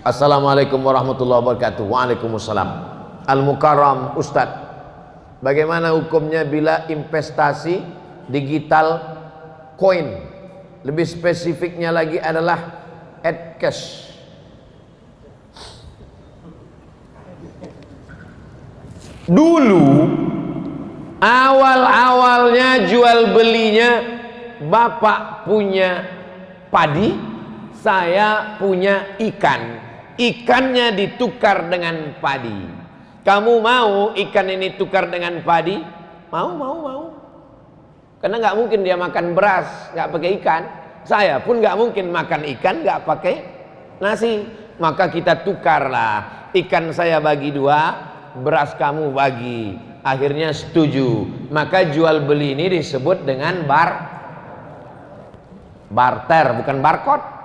Assalamualaikum warahmatullahi wabarakatuh. Waalaikumsalam. Al-Mukarram Ustadz, bagaimana hukumnya bila investasi digital koin? Lebih spesifiknya lagi adalah cash. Dulu awal-awalnya jual belinya, bapak punya padi, saya punya ikan. Ikannya ditukar dengan padi. Kamu mau ikan ini tukar dengan padi? Mau. Karena nggak mungkin dia makan beras nggak pakai ikan. Saya pun nggak mungkin makan ikan nggak pakai nasi. Maka kita tukarlah. Ikan saya bagi 2, beras kamu bagi. Akhirnya setuju. Maka jual beli ini disebut dengan barter, bukan barcode.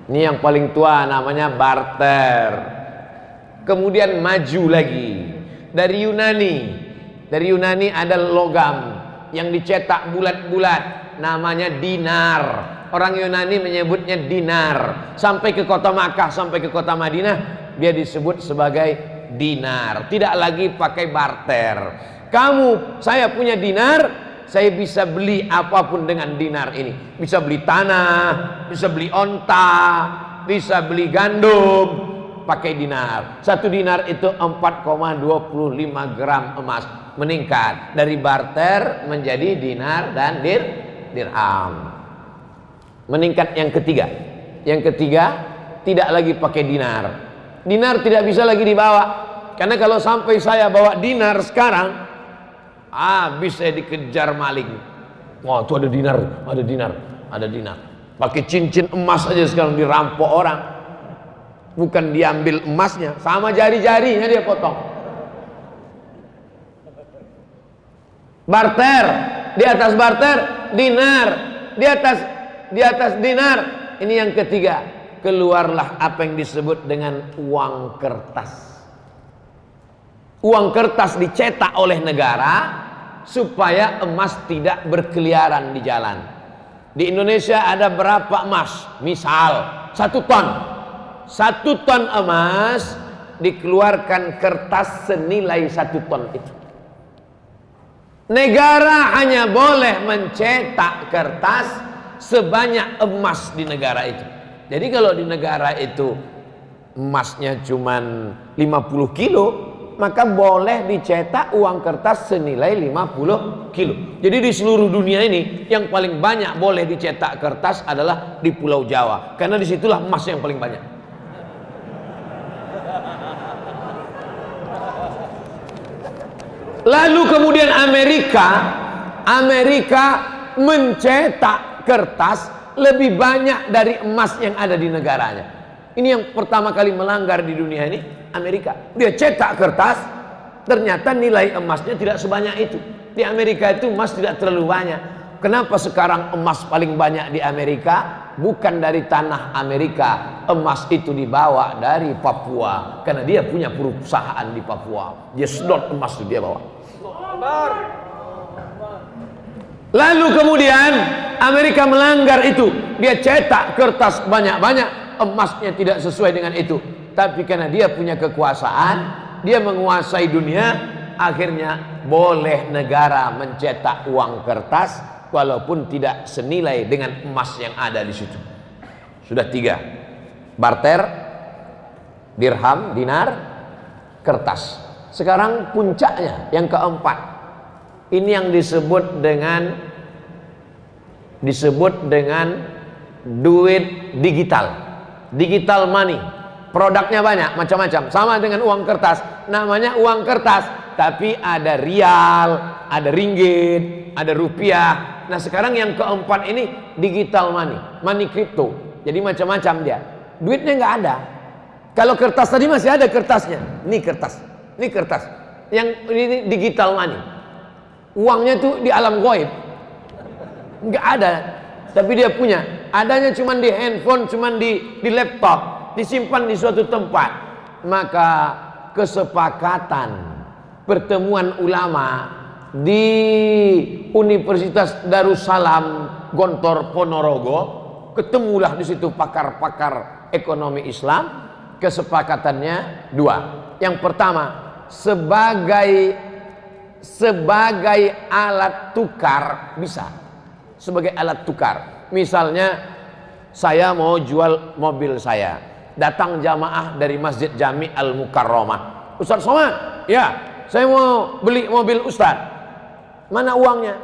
Ini yang paling tua, namanya barter. Kemudian maju lagi dari Yunani. Dari Yunani ada logam yang dicetak bulat-bulat, namanya dinar. Orang Yunani menyebutnya dinar. Sampai ke kota Makkah, sampai ke kota Madinah, dia disebut sebagai dinar. Tidak lagi pakai barter. Saya punya dinar, saya bisa beli apapun dengan dinar ini. Bisa beli tanah, bisa beli onta, bisa beli gandum pakai dinar. 1 dinar itu 4,25 gram emas. Meningkat dari barter menjadi dinar dan dirham. Meningkat yang ketiga. Yang ketiga, tidak lagi pakai dinar. Dinar tidak bisa lagi dibawa. Karena kalau sampai saya bawa dinar sekarang, bisa dikejar maling. Wah, itu ada dinar. Pakai cincin emas aja sekarang dirampok orang. Bukan diambil emasnya, sama jari-jarinya dia potong. Barter, di atas barter dinar, di atas dinar. Ini yang ketiga. Keluarlah apa yang disebut dengan uang kertas. Uang kertas dicetak oleh negara supaya emas tidak berkeliaran di jalan. Di Indonesia ada berapa emas? Misal 1 ton. 1 ton emas dikeluarkan kertas senilai 1 ton itu. Negara hanya boleh mencetak kertas sebanyak emas di negara itu. Jadi kalau di negara itu emasnya cuman 50 kilo, maka boleh dicetak uang kertas senilai 50 kilo. Jadi di seluruh dunia ini yang paling banyak boleh dicetak kertas adalah di Pulau Jawa, karena disitulah emas yang paling banyak. Lalu kemudian Amerika mencetak kertas lebih banyak dari emas yang ada di negaranya. Ini yang pertama kali melanggar di dunia ini, Amerika. Dia cetak kertas, ternyata nilai emasnya tidak sebanyak itu. Di Amerika itu emas tidak terlalu banyak. Kenapa sekarang emas paling banyak di Amerika? Bukan dari tanah Amerika. Emas itu dibawa dari Papua, karena dia punya perusahaan di Papua. Dia sedot emas itu dia bawa. Lalu kemudian Amerika melanggar itu. Dia cetak kertas banyak-banyak, emasnya tidak sesuai dengan itu. Tapi karena dia punya kekuasaan, dia menguasai dunia, akhirnya boleh negara mencetak uang kertas walaupun tidak senilai dengan emas yang ada di situ. Sudah 3. Barter, dirham, dinar, kertas. Sekarang puncaknya yang keempat. Ini yang disebut dengan duit digital. Digital money. Produknya banyak, macam-macam. Sama dengan uang kertas. Namanya uang kertas, tapi ada rial, ada ringgit, ada rupiah. Nah, sekarang yang keempat ini digital money, money crypto. Jadi macam-macam dia. Duitnya nggak ada. Kalau kertas tadi masih ada kertasnya. Ini kertas. Yang ini digital money. Uangnya tuh di alam gaib. Nggak ada. Tapi dia punya. Adanya cuma di handphone, cuma di laptop, disimpan di suatu tempat. Maka kesepakatan pertemuan ulama di Universitas Darussalam Gontor Ponorogo Ketemulah di situ pakar-pakar ekonomi Islam. Kesepakatannya dua. Yang pertama, sebagai alat tukar bisa. Sebagai alat tukar. Misalnya saya mau jual mobil saya. Datang jamaah dari Masjid Jami Al-Mukarramah. Ustaz Somad, ya, saya mau beli mobil Ustaz. Mana uangnya?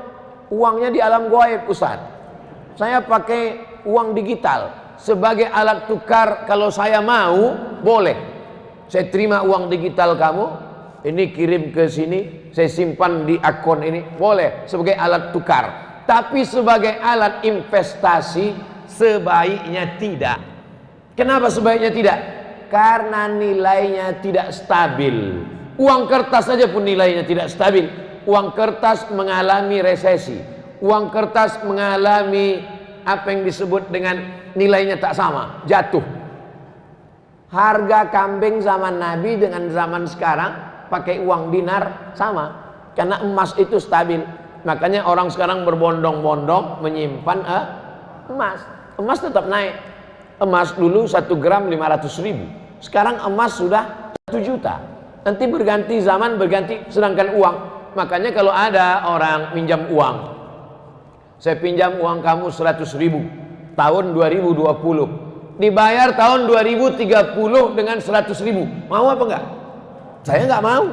Uangnya di alam gaib Ustaz. Saya pakai uang digital. Sebagai alat tukar, kalau saya mau, boleh. Saya terima uang digital kamu, ini kirim ke sini, saya simpan di akun ini, boleh. Sebagai alat tukar. Tapi sebagai alat investasi, sebaiknya tidak. Kenapa sebaiknya tidak? Karena nilainya tidak stabil. Uang kertas saja pun nilainya tidak stabil. Uang kertas mengalami resesi. Uang kertas mengalami apa yang disebut dengan nilainya tak sama, jatuh. Harga kambing zaman Nabi dengan zaman sekarang pakai uang dinar sama, karena emas itu stabil. Makanya orang sekarang berbondong-bondong menyimpan emas. Emas tetap naik. Emas dulu 1 gram 500.000, sekarang emas sudah 1 juta. Nanti berganti zaman, berganti. Sedangkan uang, makanya kalau ada orang minjam uang, saya pinjam uang kamu 100.000 tahun 2020, dibayar tahun 2030 dengan 100.000, mau apa enggak? Saya enggak mau,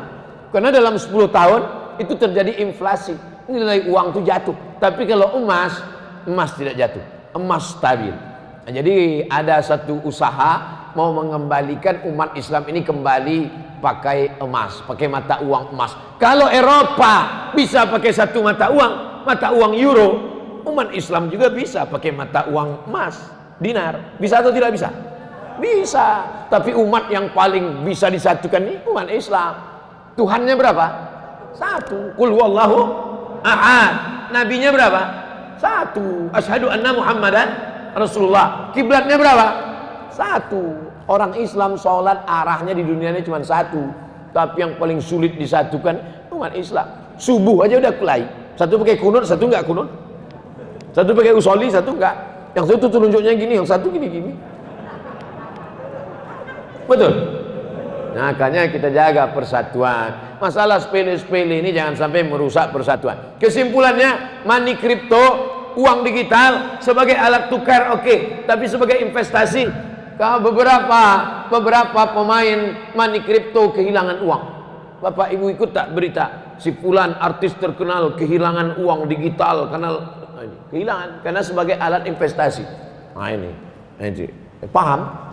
karena dalam 10 tahun itu terjadi inflasi, nilai uang itu jatuh. Tapi kalau emas tidak jatuh, emas stabil. Nah, jadi ada satu usaha mau mengembalikan umat Islam ini kembali pakai emas, pakai mata uang emas. Kalau Eropa bisa pakai satu mata uang euro, umat Islam juga bisa pakai mata uang emas, dinar. Bisa atau tidak bisa? Bisa. Tapi umat yang paling bisa disatukan ini umat Islam. Tuhannya berapa? 1. Qul huwallahu ahad. Nabinya berapa? 1. Asyhadu anna Muhammadan Rasulullah. Kiblatnya berapa? 1. Orang Islam sholat arahnya di dunia ini cuma 1. Tapi yang paling sulit disatukan umat Islam. Subuh aja udah kulai. Satu pakai kunut, satu enggak kunut. Satu pakai usoli, satu enggak. Yang satu telunjuknya gini, yang satu gini-gini. Betul? Nah, makanya kita jaga persatuan. Masalah sepele-sepele ini jangan sampai merusak persatuan. Kesimpulannya, money crypto, uang digital sebagai alat tukar oke. Tapi sebagai investasi, beberapa pemain money crypto kehilangan uang. Bapak Ibu ikut tak berita? Si fulan artis terkenal kehilangan uang digital karena kehilangan karena sebagai alat investasi. Nah ini paham?